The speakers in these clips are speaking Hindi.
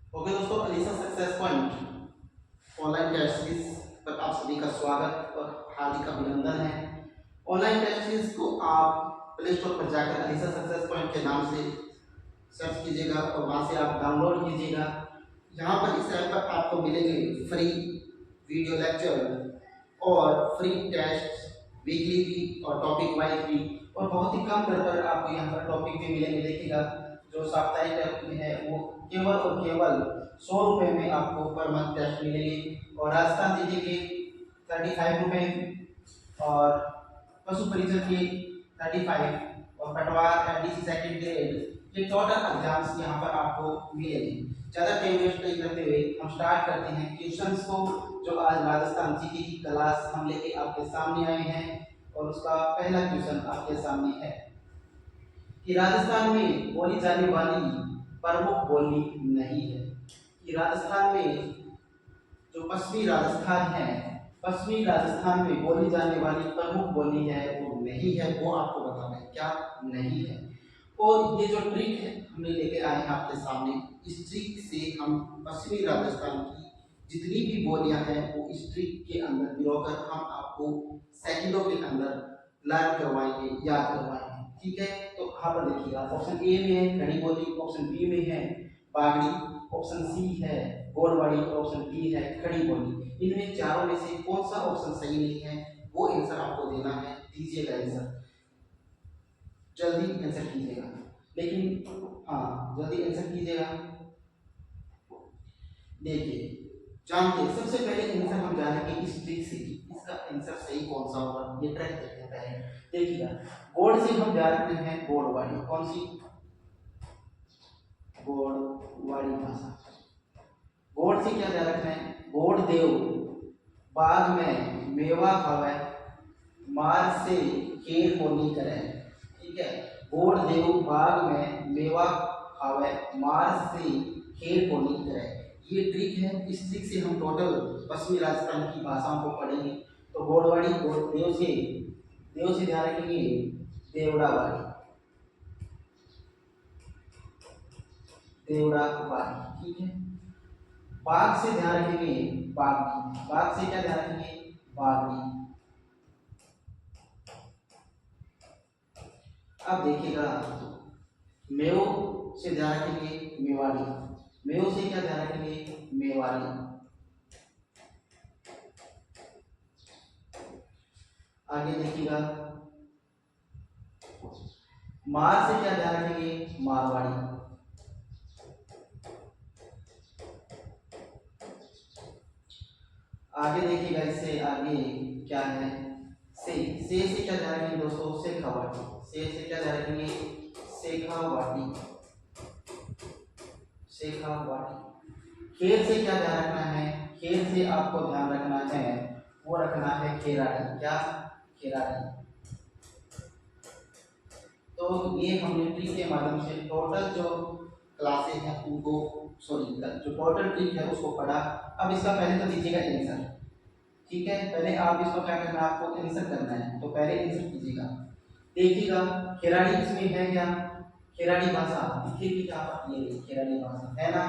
ओके दोस्तों, Alisa success point online test series पर आप सभी का स्वागत और हार्दिक अभिनंदन है। ऑनलाइन टेस्ट सीरीज को आप प्ले स्टोर पर जाकर अलीसा सक्सेस पॉइंट के नाम से सर्च कीजिएगा और वहां से आप डाउनलोड कीजिएगा। यहाँ पर इस ऐप पर आपको मिलेंगे फ्री वीडियो लेक्चर और फ्री टेस्ट, वीकली भी और टॉपिक वाइज भी, और बहुत ही कम दर पर आपको यहाँ पर टॉपिक भी मिलेंगे। देखिएगा, जो साप्ताहिक ऐप में है वो केवल और केवल 100 रुपये में आपको पर मंथ टेस्ट मिलेंगे। और राजस्थान दीजिए के 35 रुपये, और पशु परिचय के 35, और पटवार एमडीसी सेकंड ग्रेड, ये टोटल एग्जाम्स यहाँ पर आपको मिलेंगे। ज़्यादा टाइम वेस्ट नहीं करते हुए हम स्टार्ट करते हैं क्वेश्चंस को, जो आज राजस्थान जीके की क्लास हम लेके आपके सामने आए हैं। और उसका पहला क्वेश्चन आपके सामने है कि राजस्थान में बोली जाने वाली प्रमुख बोली नहीं है। कि राजस्थान में जो पश्चिमी राजस्थान में बोली जाने वाली प्रमुख बोली है वो नहीं है, वो आपको बताना है क्या नहीं है। और ये जो ट्रिक है हमने लेके आए हैं आपके सामने, इस ट्रिक से हम पश्चिमी राजस्थान की जितनी भी बोलियां हैं वो इस ट्रिक के अंदर मिलाकर हम आपको सेकंडों के अंदर लर्न करवाएंगे, याद करवाएंगे। ठीक है, तो यहाँ पर देखिएगा, ऑप्शन ए में है खड़ी बोली, ऑप्शन बी में है बागड़ी, ऑप्शन सी है गोलवाड़ी, और ऑप्शन डी है खड़ी बोली। इनमें चारों में से कौन सा ऑप्शन सही नहीं है वो आंसर आपको देना है। दीजिएगा आंसर, जल्दी आंसर कीजिएगा, लेकिन हाँ जल्दी आंसर कीजिएगा। देखिए, जानते हैं सबसे पहले आंसर हम जानेंगे इस ट्रिक से कि इसका आंसर सही कौन सा होगा। ये ट्रिक देखते हैं पहले। देखिएगा, गोड़ से हम जा रहे हैं गोड़वाड़ी, कौन सी? गोड़वाड़ी भाषा। गोड़ से क्या जा रखना है? गोड़ देव बाग में मेवा खावे, मार से खेल होनी करे। ठीक है, गोड़ देव बाग में मेवा खावे, मार से खेल होनी करे। ये ट्रिक है। इस ट्रिक से हम टोटल पश्चिमी राजस्थान की भाषाओं को पढ़ेंगे। तो गोड़वाड़ी, देव से ध्यान रखेंगे देवड़ावाड़ी, देवड़ावाड़ी। ठीक है, बाघ से ध्यान रखेंगे बागड़ी, बाघ से क्या ध्यान रखेंगे? बागड़ी। अब देखिएगा, मेव से ध्यान रखेंगे मेवाड़ी, मेव से क्या ध्यान रखेंगे? मेवाड़ी। आगे देखिएगा, मार से क्या ध्यान रखेंगे? मारवाड़ी। आगे देखिएगा, इससे आगे क्या है? से क्या ध्यान रखेंगे दोस्तों? शेखावाटी। से क्या ध्यान रखेंगे? शेखावाटी, शेखावाटी। खेल से क्या ध्यान रखना है? खेल से आपको ध्यान रखना है, वो रखना है खेराड़ी। क्या? खेराड़ी। तो ये हमने ट्रिक के माध्यम से टोटल जो क्लासेस हैं उनको, सॉरी जो टोटल ट्रिक है उसको पढ़ा। अब इसका पहले तो दीजिएगा आंसर। ठीक है, पहले आप इसको क्या करना है? आपको आंसर करना है, तो पहले आंसर कीजिएगा। देखिएगा, खिलाड़ी इसमें है क्या? खिलाड़ी भाषा दिखेगी क्या? ये खिलाड़ी भाषा है ना,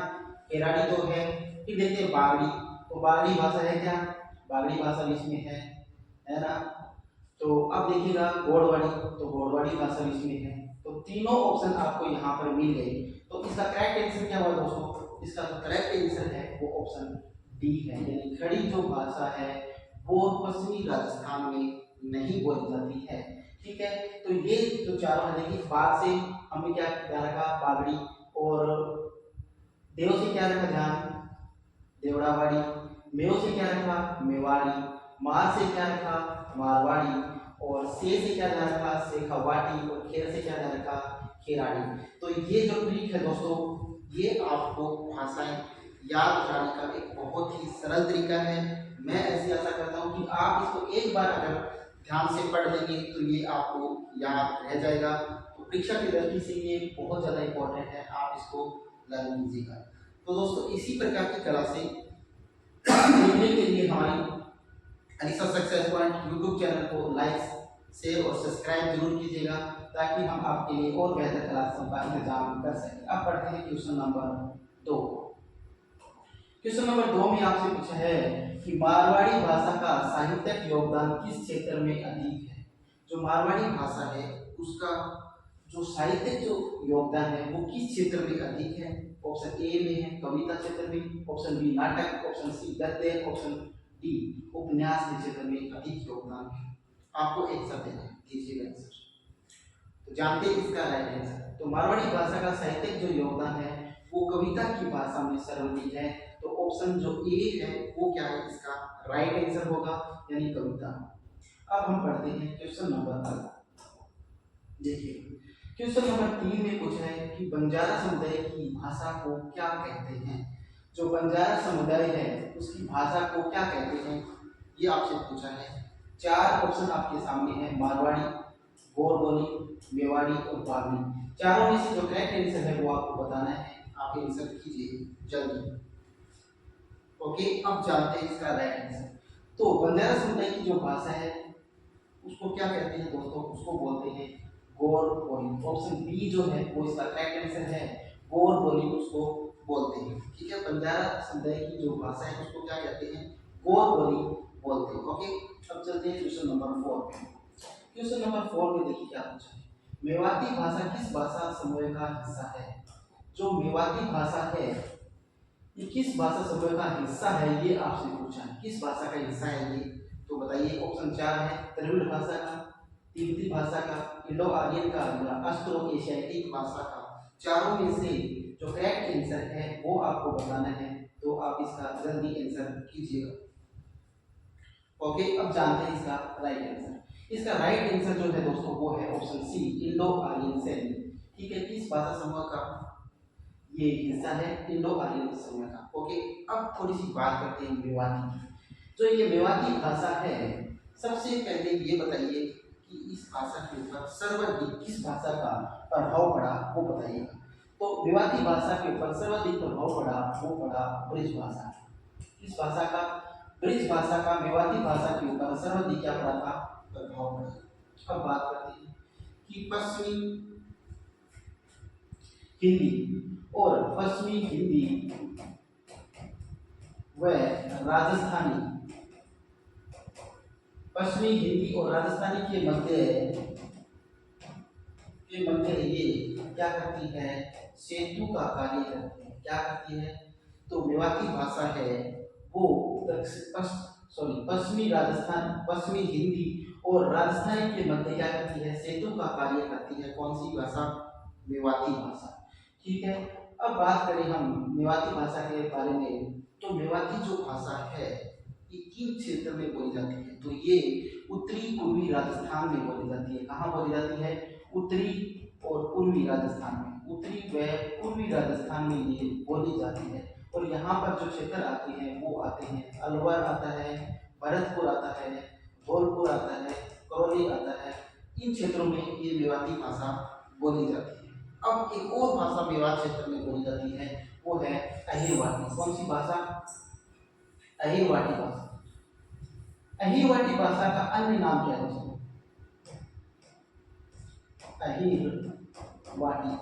खिलाड़ी तो है। फिर देखिए बागड़ी, तो बागड़ी भाषा है क्या? बागड़ी भाषा भी इसमें है ना। तो अब देखिएगा गोड़वाड़ी, तो गोड़वाड़ी भाषा भी इसमें है। तो तीनों ऑप्शन आपको यहाँ पर मिल गए। तो इसका करेक्ट आंसर क्या हुआ दोस्तों? इसका जो करेक्ट आंसर है वो ऑप्शन डी है, यानी खड़ी जो भाषा है वो पश्चिमी राजस्थान में नहीं बोली जाती है। ठीक है, तो ये जो चारों है, देखिए बाघ से हमने क्या ध्यान रखा? बागड़ी। और देव से क्या रखा ध्यान? देवड़ावाड़ी। मेव से क्या रखा? मेवाड़ी। मार से क्या रखा? मारवाड़ी। और से क्या ध्यान रखा? शेखावाटी। और खेर से क्या ध्यान रखा? खेराड़ी। तो ये जो ट्रिक है दोस्तों, ये आपको भाषाएं याद कराने का एक बहुत ही सरल तरीका है। मैं ऐसी आशा करता हूँ कि आप इसको एक बार अगर ध्यान से पढ़ लेंगे तो ये आपको याद रह जाएगा। तो परीक्षा की दृष्टि से ये बहुत ज़्यादा इम्पोर्टेंट है, आप इसको लर्न कीजिएगा। तो दोस्तों, इसी प्रकार की कला से देखने के लिए हमारी Alisa success point YouTube channel को लाइक, शेयर और सब्सक्राइब जरूर कीजिएगा, ताकि हम आपके लिए और बेहतर क्लासों का इंतजाम कर सकें। अब पढ़ते हैं क्वेश्चन नंबर 2। क्वेश्चन नंबर 2 में आपसे पूछा है कि मारवाड़ी भाषा का साहित्यिक योगदान किस क्षेत्र में अधिक है। जो मारवाड़ी भाषा है उसका जो साहित्यिक जो योगदान है वो किस क्षेत्र में अधिक है। ऑप्शन ए में है कविता क्षेत्र में, ऑप्शन बी नाटक, ऑप्शन सी गद्य, ऑप्शन डी उपन्यास के क्षेत्र में अधिक योगदान है। आपको एक शब्द देना है, दीजिएगा आंसर। तो जानते हैं इसका राइट आंसर। तो मारवाड़ी भाषा का साहित्यिक जो योगदान है वो कविता की भाषा में सर्वाधिक है। तो ऑप्शन जो ए है वो क्या है, इसका राइट आंसर होगा, यानी कविता। अब हम पढ़ते हैं क्वेश्चन नंबर 3। देखिए क्वेश्चन नंबर 3 में पूछा है कि बंजारा समुदाय की भाषा को क्या कहते हैं। जो बंजारा समुदाय है उसकी भाषा को क्या कहते हैं, ये आपसे पूछा है। 4 ऑप्शन आपके सामने है, मारवाड़ी, गोरबोली, मेवाड़ी और बागड़ी। चारों में से जो करेक्ट आंसर है वो आपको बताना है। आप आंसर कीजिए जल्दी। ओके, अब जानते हैं इसका राइट आंसर। तो बंजारा समुदाय की जो भाषा है उसको क्या कहते हैं दोस्तों, उसको बोलते हैं गोर बोली। ऑप्शन बी जो है वो इसका करेक्ट आंसर है, गोर बोली उसको बोलते हैं। ठीक है, बंजारा समुदाय की जो भाषा है उसको क्या कहते हैं, गोर बोली बोलते हैं। ओके, अब चलते हैं क्वेश्चन नंबर 4 पे। क्वेश्चन नंबर 4 में देखिए क्या पूछा है, मेवाती भाषा किस भाषा समूह का हिस्सा है। जो मेवाती भाषा है ये किस भाषा समूह का हिस्सा है, ये आपसे पूछा है। किस भाषा का हिस्सा है ये, तो बताइए। ऑप्शन 4 है द्रविड़ भाषा का, तिब्बती भाषा का, इंडो आर्यन का या अस्ट्रो एशियाटिक भाषा का। चारों में से जो करेक्ट आंसर है वो आपको बताना है। तो आप इसका जल्दी आंसर कीजिएगा। ओके, अब जानते हैं इसका राइट आंसर। इसका राइट आंसर जो है दोस्तों वो है ऑप्शन सी, इंडो आर्यन शैली। ठीक है, किस भाषा समूह का ये हिस्सा है, इंडो आर्यन समूह का। ओके, अब थोड़ी सी बात करते हैं मेवाती की। जो ये मेवाती भाषा है, सबसे पहले ये बताइए कि इस भाषा के ऊपर सर्वाधिक किस भाषा का प्रभाव पड़ा, वो बताइएगा। तो मेवाती भाषा के ऊपर सर्वाधिक प्रभाव पड़ा वो पड़ा ब्रिज भाषा। किस भाषा का, ब्रिज भाषा का मेवाती भाषा के ऊपर सर्वाधिक क्या पड़ा था, प्रभाव पड़ा। अब बात करते हैं कि पश्चिमी हिंदी और पश्चिमी हिंदी व राजस्थानी, पश्चिमी हिंदी और राजस्थानी के मध्य ये क्या करती है, सेतु का कार्य करती है। क्या करती है, तो मेवाती भाषा है वो पश्चिमी राजस्थान, पश्चिमी हिंदी और राजस्थानी के मध्य क्या करती है, सेतु का कार्य करती है। कौन सी भाषा, मेवाती भाषा। ठीक है, अब बात करें हम मेवाती भाषा के बारे में, तो मेवाती जो भाषा है ये किन क्षेत्र में बोली जाती है, तो ये उत्तरी पूर्वी राजस्थान में बोली जाती है। कहाँ बोली जाती है, उत्तरी और पूर्वी राजस्थान में। उत्तरी व पूर्वी राजस्थान में ये बोली जाती है। और यहाँ पर जो क्षेत्र आते हैं वो आते हैं, अलवर आता है, भरतपुर आता है, धौलपुर आता है, करौली आता है। इन क्षेत्रों में ये मेवाती भाषा बोली जाती है। अब एक और भाषा मेवात क्षेत्र में बोली जाती है वो है अहिरवाटी। कौन सी भाषा, अहिरवाटी भाषा। अहिरवाटी भाषा का अन्य नाम क्या है, अहिरवाटी।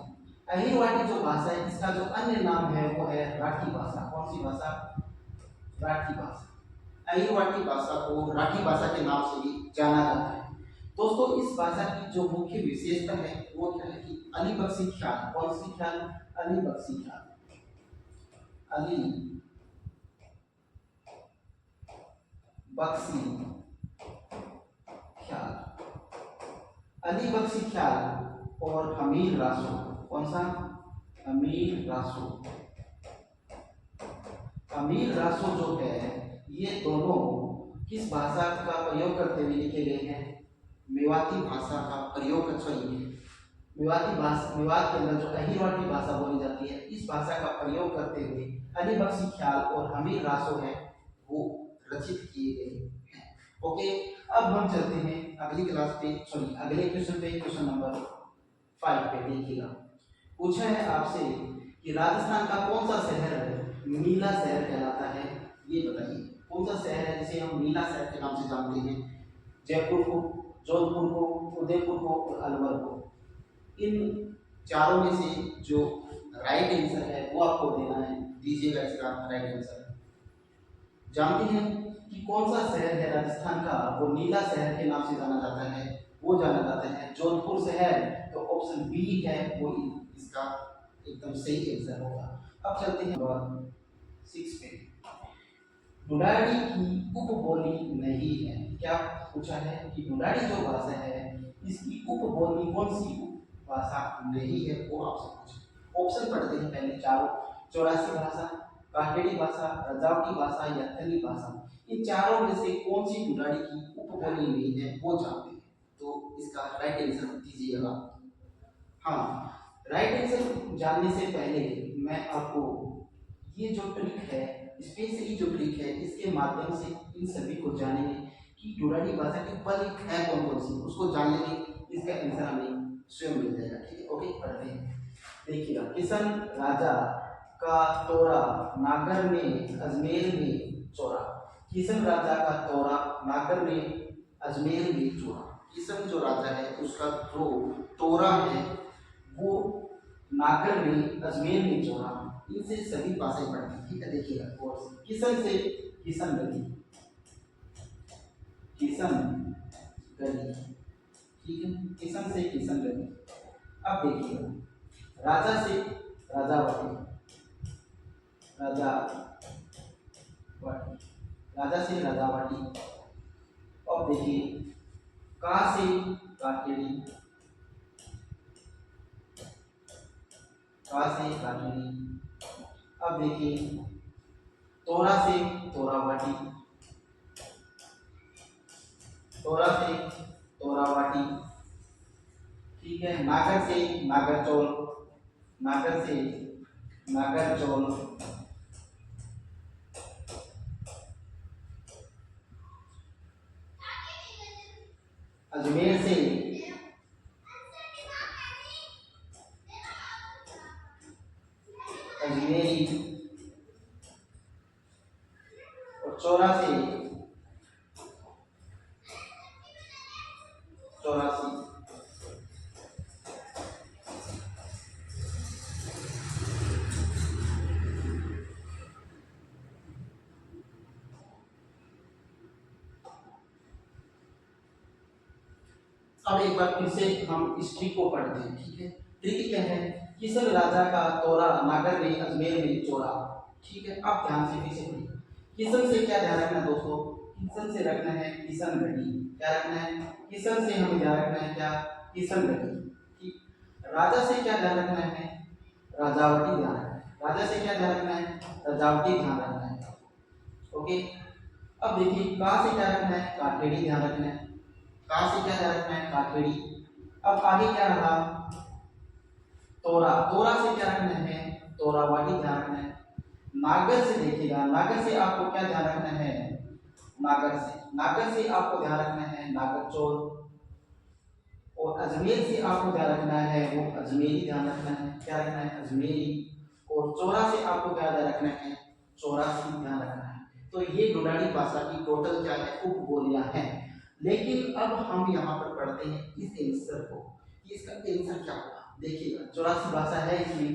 अहिरवाटी जो भाषा है इसका जो अन्य नाम है वो है राठी भाषा। कौन सी भाषा, राठी भाषा। अहिरवाटी भाषा को राठी भाषा के नाम से भी जाना जाता है। दोस्तों इस भाषा की जो मुख्य विशेषता है वो क्या है कि अली बख्शी ख्याल। कौन सी ख्याल, अली बख्शी ख्याल। अली बख्शी ख्याल, अली बख्शी ख्याल और हमीर रासो। कौन सा, हमीर रासो। हमीर रासो जो है ये दोनों किस भाषा का प्रयोग करते हुए लिखे गए हैं, मेवाती भाषा का प्रयोग कर, मेवाती भाषा, मेवात के अंदर जो अहिरवाटी भाषा बोली जाती है इस भाषा का प्रयोग करते हुए अली बख्शी ख्याल और हमीर रासो है वो रचित किए गए हैं। ओके, अब हम चलते हैं अगली क्लास पे, अगले क्वेश्चन पे, क्वेश्चन नंबर 5 पे। देखिएगा पूछा है आपसे कि राजस्थान का कौन सा शहर नीला शहर कहलाता है, ये बताइए। कौन सा शहर है जिसे हम नीला शहर के नाम से जानते हैं, जयपुर को, जोधपुर को, उदयपुर को और अलवर को। इन चारों में से जो राइट आंसर है वो आपको देना है, दीजिएगा इसका राइट आंसर। जानते हैं कि कौन सा शहर है राजस्थान का वो नीला शहर के नाम से जाना जाता है, वो जाना जाता है जोधपुर शहर। तो ऑप्शन बी है वो इसका एकदम सही आंसर होगा। अब चलते हैं नंबर 6 पे। ढूंढाड़ी की उपबोली नहीं है। क्या पूछा है कि ढूंढाड़ी जो भाषा है इसकी उपबोली कौन सी भाषा नहीं है, वो आपसे पूछा। ऑप्शन पढ़ते हैं पहले चारों। चौरासी भाषा, काठेड़ी भाषा, रजावटी भाषा या थली भाषा। इन चारों में से कौन सी ढूंढाड़ी की उपबोली नहीं है वो जानते हैं। तो इसका राइट आंसर दीजिएगा। हाँ, राइट आंसर जानने से पहले मैं आपको ये जो ट्रिक है, स्पेशली जो ट्रिक है, इसके माध्यम से इन सभी को जानेंगे कि ढूंढाड़ी भाषा की उपबोली है कौन कौन सी, उसको जान लेंगे इसका आंसर हमें स्वयं मिल जाएगा। ठीक है, ओके, पढ़ते हैं। देखिएगा, किशन राजा का तोरा नागर में अजमेर में चोरा। किशन राजा का तोरा नागर में अजमेर में चोरा। किशन जो राजा है उसका जो तोरा है वो नागर में अजमेर में चोरा। इनसे सभी भाषाएं पढ़ती हैं। ठीक है, देखिएगा गौर से। किशन से किशन गली, किशन गली, ठीक है, किशन से किशन गली। अब देखिएगा, राजा से राजावटी, राजावटी, राजा से राजावटी। अब देखिए, का से काकेड़ी, का से काकेड़ी। अब देखिए, तोरा से तोरावाटी, तोरा से तोरावाटी, ठीक है। नागर से नागरचौल, नागर से नागरचौल। अजमेर से अजमेरी और चौरा से चौरासी। अब एक बार फिर से हम इस ट्रिक को पढ़ते हैं। ठीक है, ट्रिक क्या है? किशन राजा का तोरा नागर में अजमेर में चोरा। ठीक है, अब ध्यान से फिर से पढ़िए। किशन से क्या ध्यान रखना दोस्तों? किशन से रखना है किशन गढ़ी। क्या रखना है? किशन से हमें ध्यान रखना है क्या? किशन गढ़ी। ठीक। राजा से क्या ध्यान रखना है? राजावटी ध्यान रखना है। राजा से क्या ध्यान रखना है? राजावटी ध्यान रखना है। ओके। अब देखिए, का से क्या रखना है? काठेड़ी ध्यान रखना है। का से क्या ध्यान रखना है? काठेड़ी। अब आगे क्या रहा? तोरा। तोरा से क्या रखना है? तोरावाटी ध्यान रखना है। नागर से देखिएगा, नागर से आपको क्या ध्यान रखना है? नागर से, नागर से आपको ध्यान रखना है नागरचौल। और अजमेर से आपको ध्यान रखना है वो अजमेरी ध्यान रखना है। क्या रखना है? अजमेरी। और चौरा से आपको क्या ध्यान रखना है? चौरासी ध्यान रखना है। तो ये ढूंढाड़ी भाषा की टोटल क्या है? उपबोलियां हैं। लेकिन अब हम यहाँ पर पढ़ते हैं इस आंसर को, कि इसका आंसर क्या होगा। देखिएगा, 84 भाषा है इसमें,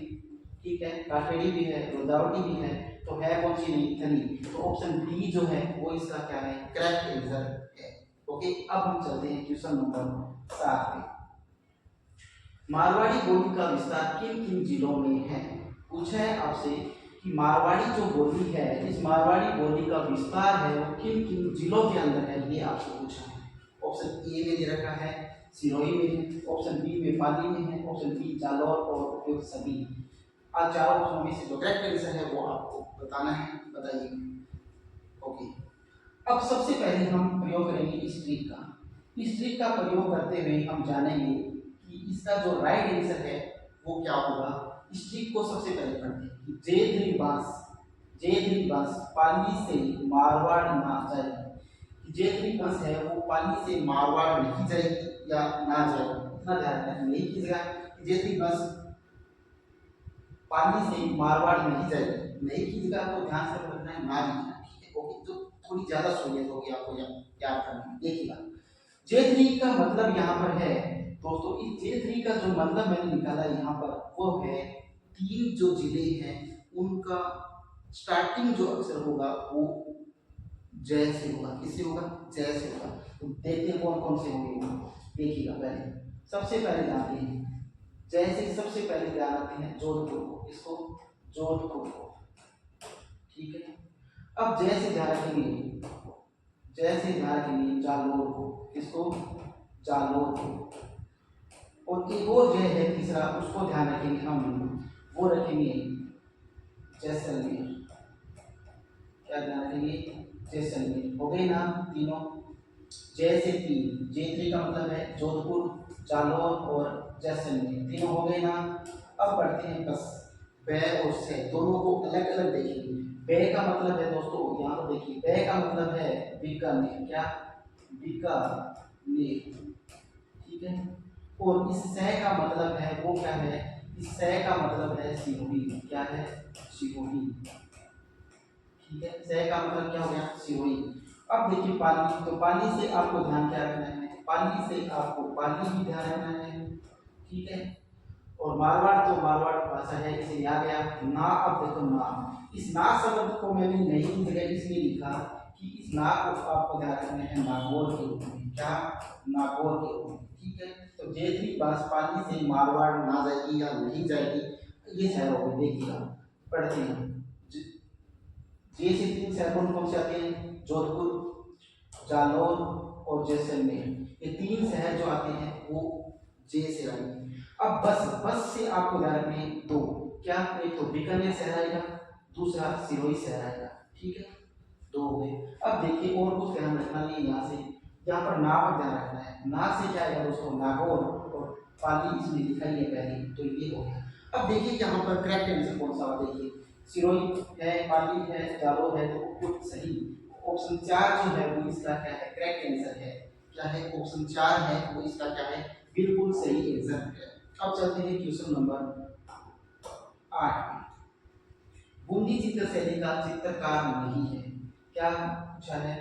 ठीक है, काठेड़ी भी है, रुदावटी भी है, तो है कौन सी? नहीं, थली। तो ऑप्शन बी जो है वो इसका क्या है? करेक्ट आंसर है। ओके, अब हम चलते हैं क्वेश्चन नंबर 7 पे। मारवाड़ी बोली का विस्तार किन किन जिलों में है? पूछा है आपसे कि मारवाड़ी जो बोली है, इस मारवाड़ी बोली का विस्तार है वो किन किन जिलों के अंदर है, ये आपसे पूछा है। ऑप्शन ए में दे रखा है सिरोही में है, ऑप्शन बी में पाली में है, ऑप्शन बी जालौर और उपयुक्त सभी। आज चारों ऑप्शनों में से जो करेक्ट आंसर है वो आपको बताना है, बताइए। ओके, अब सबसे पहले हम प्रयोग करेंगे इस ट्रिक का। इस ट्रिक का प्रयोग करते हुए हम जानेंगे कि इसका जो राइट आंसर है वो क्या होगा। इस ट्रिक को सबसे पहले पढ़ते हैं कि जेधरी बांस, जेधरी बांस पाली से मारवाड़ ना जाएगी। जेधरी बांस है वो पाली से मारवाड़ नहीं जाएगी या ना जाएगी, इतना ध्यान रखना। नहीं कीजिएगा कि जेधरी बांस पाली से मारवाड़ नहीं जाएगी, नहीं कीजिएगा तो ध्यान से रखना है, ना लिखना। ठीक है, ओके, तो थोड़ी ज्यादा सहूलियत होगी आपको याद करने में। देखिएगा, जेधरी का मतलब यहाँ पर है दोस्तों, इस जेधरी का जो मतलब मैंने निकाला यहाँ पर वो है 3 जो जिले हैं उनका स्टार्टिंग जो अक्षर होगा वो जय से होगा, किससे होगा, जय से होगा। तो देखते हैं कौन कौन से होंगे वो, देखिएगा। पहले सबसे पहले जानते हैं जय से सबसे पहले ध्यान रखते हैं जोधपुर को, इसको जोधपुर को, ठीक है। अब जय से ध्यान रखेंगे, जय से ध्यान रखेंगे जालोर को, किसको, जालोर को। और एक और जय है तीसरा, उसको ध्यान रखेंगे हम, वो रखेंगे जैसलमेर। क्या ध्यान रखेंगे, जैसलमेर। हो गए ना तीनों, जय से तीन, जय का मतलब है जोधपुर, जालौर और जैसलमेर, तीनों हो गए ना। अब बढ़ते हैं बस बै और से, दोनों को अलग अलग देखेंगे। बै का मतलब है दोस्तों, यहाँ पर देखिए, बै का मतलब है बीकानेर, क्या, बीकानेर, ठीक है। और इस सै का मतलब है वो क्या है, इस सै का मतलब है सिरोही, क्या है, सिरोही, ठीक है। सै का मतलब क्या हो गया, सिरोही। अब देखिए पाली, तो पाली से आपको ध्यान क्या रखना है, पाली से आपको पाली ही ध्यान रखना है, ठीक है। और मारवाड़ तो मारवाड़ भाषा है, इसे याद गया ना। अब देखो ना, इस ना शब्द को मैंने नई जगह इसलिए लिखा कि इस ना को आपको ध्यान रखना है नागौर के रूप में, क्या, नागौर के रूप में, ठीक है। तो जैसी पाली से मारवाड़ ना जाएगी या नहीं जाएगी, ये शहर हो गए, देखिएगा पढ़ते हैं। जे से तीन शहर कौन से आते हैं, जोधपुर, जालौर और जैसलमेर, ये तीन शहर जो आते हैं वो जे से आएंगे। अब बस से आपको ध्यान रखने दो, क्या, एक तो बीकानेर शहर आएगा, दूसरा सिरोही शहर आएगा, ठीक है, दो हो गए। अब देखिए और कुछ ध्यान रखना नहीं, यहाँ से, यहाँ पर ना पर ध्यान रखना है। ना से क्या आएगा दोस्तों, नागौर, और पाली इसमें दिखाई है पहले, तो ये हो गया। अब देखिए यहाँ पर करेक्ट आंसर कौन सा होगा, देखिए सिरोही है, पाली है, जालौर है, तो बिल्कुल सही। ऑप्शन 4 जो है वो इसका क्या है, करेक्ट आंसर है, क्या है, ऑप्शन 4 है वो इसका क्या है, बिल्कुल सही आंसर है। अब चलते हैं क्वेश्चन नंबर 8। बूंदी चित्र शैली का चित्रकार नहीं है, क्या पूछा है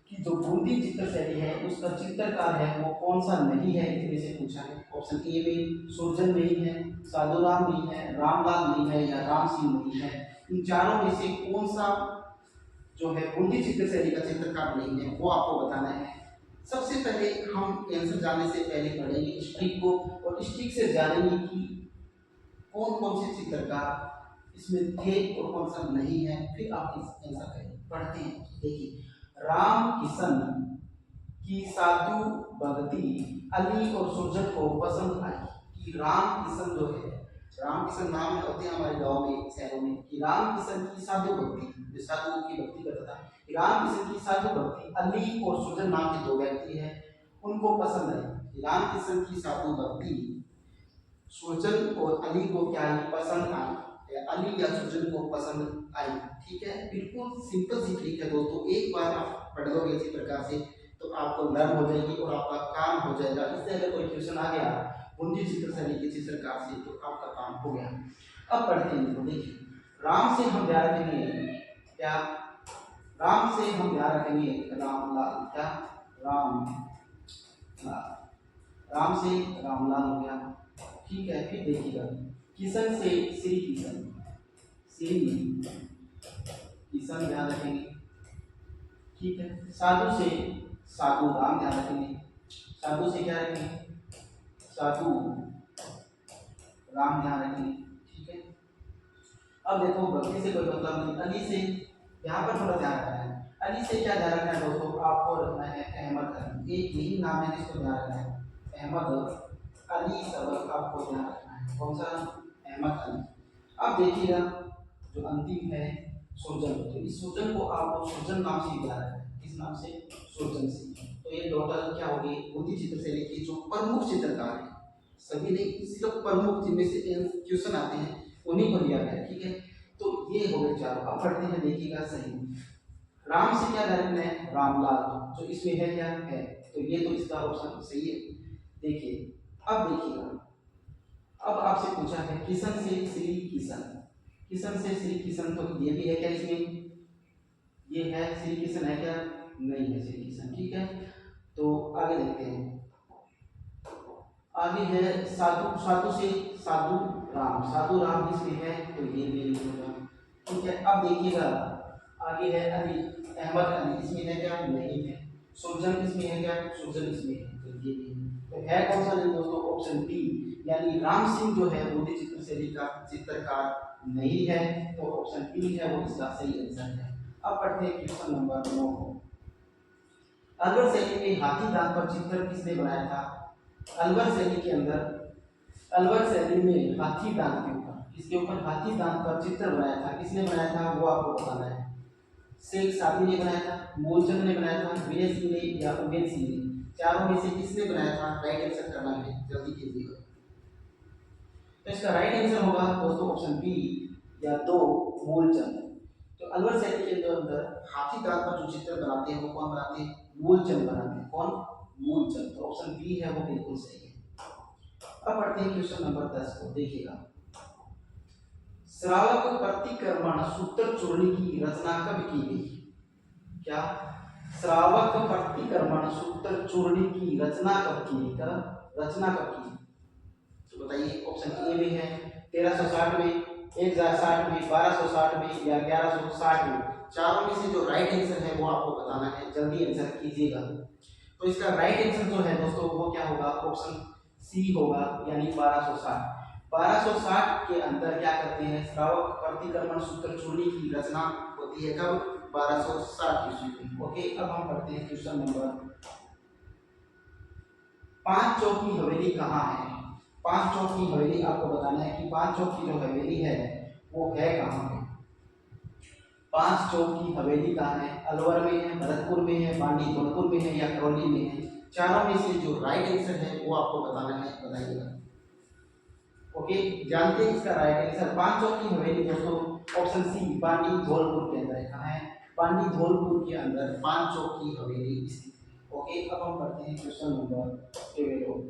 कि जो बूंदी चित्र शैली है उसका चित्रकार है वो कौन सा नहीं है, इतने से पूछा है। ऑप्शन ए में सुरजन नहीं है, साधुराम नहीं है, रामलाल नहीं है, या राम सिंह नहीं है। इन चारों में से कौन सा जो है बूंदी चित्र शैली का चित्रकार नहीं है, वो आपको बताना है। सबसे पहले हम आंसर जानने से पहले पढ़ेंगे स्ट्रिक को, और स्ट्रिक से जानेंगे कि कौन कौन से चित्रकार इसमें थे और कौन सा नहीं है, फिर आप इस आंसर करेंगे। पढ़ते हैं, देखिए राम किशन की साधु भक्ति अली और सुरजन को पसंद आई, कि राम किशन जो है, राम किशन नाम होते हैं हमारे गांव में, शहरों में, कि राम किशन की साधु भक्ति, जो साधुओं की भक्ति करता था, राम किशन की साधु भक्ति अली और सुरजन नाम के दो व्यक्ति हैं, उनको पसंद आई। राम किशन की साधु भक्ति सुरजन और अली को क्या आई, पसंद आई, अली या सुरजन को पसंद आई, ठीक है। बिल्कुल सिंपल सी ट्रिक है दोस्तों, एक बार आप पढ़ लोगे इसी प्रकार से तो आपको लर्न हो जाएगी और आपका काम हो जाएगा। इससे अगर कोई क्वेश्चन आ गया बूंदी चित्र शैली के चित्रकार से तो आपका काम हो गया। अब पढ़ते हैं, तो देखिए राम से हम ध्यान रखेंगे, क्या, राम से हम ध्यान रखेंगे रामलाल, क्या, राम लाल, राम से रामलाल हो गया, ठीक है। फिर देखिएगा किशन से श्री किशन, श्री किशन ध्यान रखेंगे, ठीक है। साधु से साधु राम ध्यान रखेंगे, साधु से क्या रखेंगे, साधु राम ध्यान रखेंगे, ठीक है। अब देखो भक्ति से कोई मतलब नहीं, अली से यहाँ पर थोड़ा ध्यान रखना है। अली से क्या ध्यान रखना है दोस्तों, आपको रखना है अहमद अली, एक यही नाम है जिसको ध्यान रखना है, अहमद अली सबक आपको ध्यान रखना है, कौन सा, अहमद अली। अब देखिएगा जो अंतिम है सुरजन, तो इस सुरजन को आपको सुरजन नाम से ध्यान रखना है, किस नाम से, सुरजन से। तो ये टोटल क्या हो गई, बूंदी चित्र शैली के जो प्रमुख चित्रकार हैं, सभी नहीं सिर्फ प्रमुख जिनमें से क्वेश्चन आते हैं उन्हीं को लिया गया, ठीक है। तो ये हो गए चारों। अब पढ़ते हैं, देखिएगा सही, राम से क्या ध्यान रखना है, रामलाल, जो इसमें है क्या है, तो ये तो इसका ऑप्शन सही है। देखिए अब देखिएगा, अब आपसे पूछा है किशन से श्री किशन, किशन से श्री किशन, तो ये भी है क्या इसमें, ये है श्री किशन है क्या, नहीं है श्री किशन, ठीक है। तो आगे देखते हैं, आगे है साधु, साधु से साधु राम, साधु राम इसमें है तो ये भी नहीं होगा, ठीक है। अब देखिएगा आगे है अली, अहमद अली, इसमें है क्या? नहीं है। सुरजन इसमें है क्या? सुरजन इसमें है, तो ये भी तो है कौन सा? नहीं दोस्तों, ऑप्शन बी, यानी राम सिंह जो है मोदी चित्र शैली का चित्रकार नहीं है, तो ऑप्शन बी है वो इसका सही आंसर है। अब पढ़ते हैं क्वेश्चन नंबर 9 को। अलवर शैली में हाथी दांत पर चित्र किसने बनाया था? अलवर शैली के अंदर, अलवर शैली में हाथी दांत के ऊपर, इसके ऊपर हाथी दांत पर चित्र बनाया था, किसने बनाया था वो आपको बताना है। शेख सादी ने बनाया था, मूलचंद ने बनाया था, विनय सिंह ने या उमेश सिंह ने, चारों में से किसने बनाया था? राइट आंसर करना है, जल्दी कीजिएगा। तो इसका राइट आंसर होगा दोस्तों ऑप्शन बी या 2, मूलचंद। तो अलवर शैली के अंदर हाथी दांत पर जो चित्र बनाते हैं वो कौन बनाते हैं? मूलचंद बनाते हैं। कौन? मूलचंद। तो ऑप्शन बी है वो बिल्कुल सही है। अब पढ़ते हैं क्वेश्चन नंबर 10 को, देखिएगा। श्रावक प्रतिक्रमण सूत्र चूर्ण की रचना कब की गई? क्या? श्रावक प्रतिक्रमण सूत्र चूर्ण की रचना कब की गई? रचना कब की? तो बताइए, ऑप्शन ए में है 1360 में, 1060 में, 1260 में या 1160 में। चारों में से जो राइट आंसर है वो आपको बताना है, जल्दी आंसर कीजिएगा। तो इसका राइट आंसर जो है दोस्तों वो क्या होगा? ऑप्शन सी होगा, यानी 1260। 1260 के अंदर क्या करते हैं? श्रावक प्रतिक्रमण सूत्र चूर्ण की रचना होती है कब? 1260 ईस्वी में। ओके, अब हम पढ़ते हैं क्वेश्चन नंबर 5 चौक की हवेली कहाँ है? 5 चौक की हवेली आपको बताना है कि 5 चौक की जो हवेली है वो है कहाँ पे? 5 चौक की हवेली कहाँ है? अलवर में है, भरतपुर में है, बांडी धौलपुर में है या करौली में है? चारों में से जो राइट आंसर है वो आपको बताना है, बताइएगा। ओके, जानते हैं इसका राइट आंसर। 5 चौक की हवेली दोस्तों ऑप्शन सी, बांडी धौलपुर के अंदर है। कहाँ है? बांडी धौलपुर के अंदर 5 चौक की हवेली स्थित है। ओके, अब हम पढ़ते हैं क्वेश्चन नंबर 11।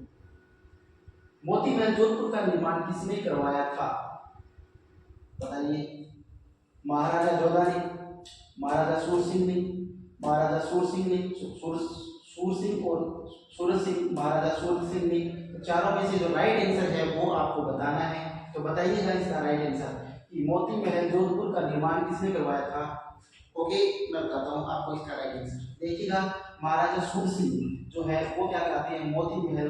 मोती महल जोधपुर का निर्माण किसने करवाया था? बताइए। महाराजा जोधा ने, महाराजा सूरसिंह ने, महाराजा सूरसिंह ने, सूरसिंह और सूरज सिंह, महाराजा सूरज सिंह ने। तो चारों में से जो राइट आंसर है वो आपको बताना है, तो बताइएगा इसका राइट आंसर कि मोती महल जोधपुर का निर्माण किसने करवाया था। ओके, मैं बताता हूँ आपको इसका राइट आंसर। देखिएगा, महाराजा सूरसिंह जो है वो क्या करते हैं? मोती महल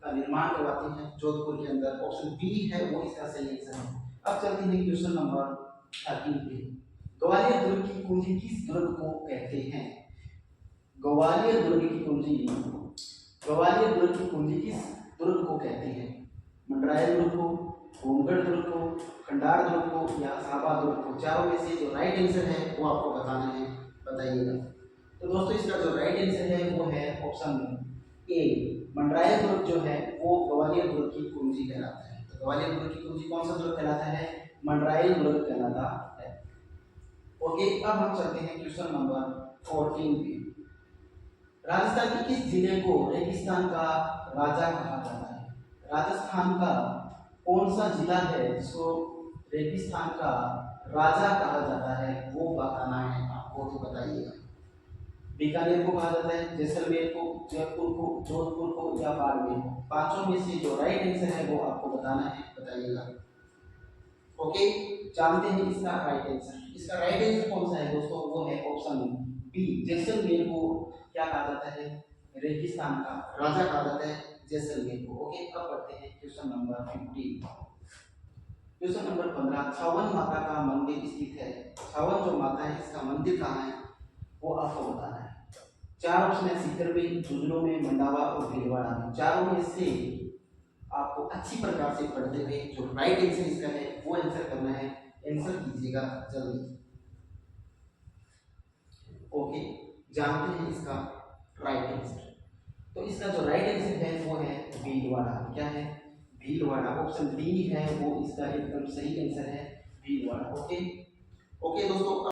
का निर्माण करवाते हैं जोधपुर के अंदर। ऑप्शन बी है वो इसका सही आंसर है। अब चलते हैं क्वेश्चन नंबर 13 पे। ग्वालियर दुर्ग की कुंजी किस दुर्ग को कहते हैं? ग्वालियर दुर्ग की कुंजी, ग्वालियर दुर्ग की कुंजी किस दुर्ग को कहते हैं? मंडरायल दुर्ग को, होमगढ़ दुर्ग को, खंडार दुर्ग को या साबा दुर्ग को? चारों में से जो राइट आंसर है वो आपको बताना है, बताइएगा। तो दोस्तों इसका जो राइट आंसर है वो है ऑप्शन ए, मंडरायल दुर्ग जो है वो ग्वालियर दुर्ग की कुंजी कहलाता है। तो ग्वालियर दुर्ग की कुंजी कौन सा दुर्ग कहलाता है? मंडरायल दुर्ग कहलाता है। ओके, अब हम चलते हैं क्वेश्चन नंबर 14 पे। राजस्थान के किस जिले को रेगिस्तान का राजा कहा जाता है? राजस्थान का कौन सा जिला है जिसको रेगिस्तान का राजा कहा जाता है वो बताना है आपको, तो बताइएगा। बीकानेर को कहा जाता है, जैसलमेर को, जयपुर को, जोधपुर को या बाड़मेर को? पांचों में से जो राइट आंसर है वो आपको बताना है, बताइएगा। ओके, जानते हैं इसका राइट आंसर। इसका राइट आंसर कौन सा है दोस्तों? वो है ऑप्शन बी, जैसलमेर को क्या कहा जाता है? रेगिस्तान का राजा कहा जाता है जैसलमेर को। ओके, अब पढ़ते हैं क्वेश्चन नंबर 15। क्वेश्चन नंबर 15, छावन माता का मंदिर स्थित है। छावन जो माता है इसका मंदिर कहाँ है वो आपको बताना है। चार ऑप्शन है, सीकर में, झुंझुनू में, मंडावा और भीलवाड़ा में। चारों में से आपको अच्छी प्रकार से पढ़ते हुए जो राइट आंसर इसका है वो आंसर करना है, आंसर कीजिएगा जल्दी। ओके, जानते हैं इसका राइट आंसर। तो इसका जो राइट आंसर है वो है भीलवाड़ा। क्या है? भीलवाड़ा। ऑप्शन बी है वो इसका एकदम सही आंसर है, भीलवाड़ा। ओके, ओके दोस्तों।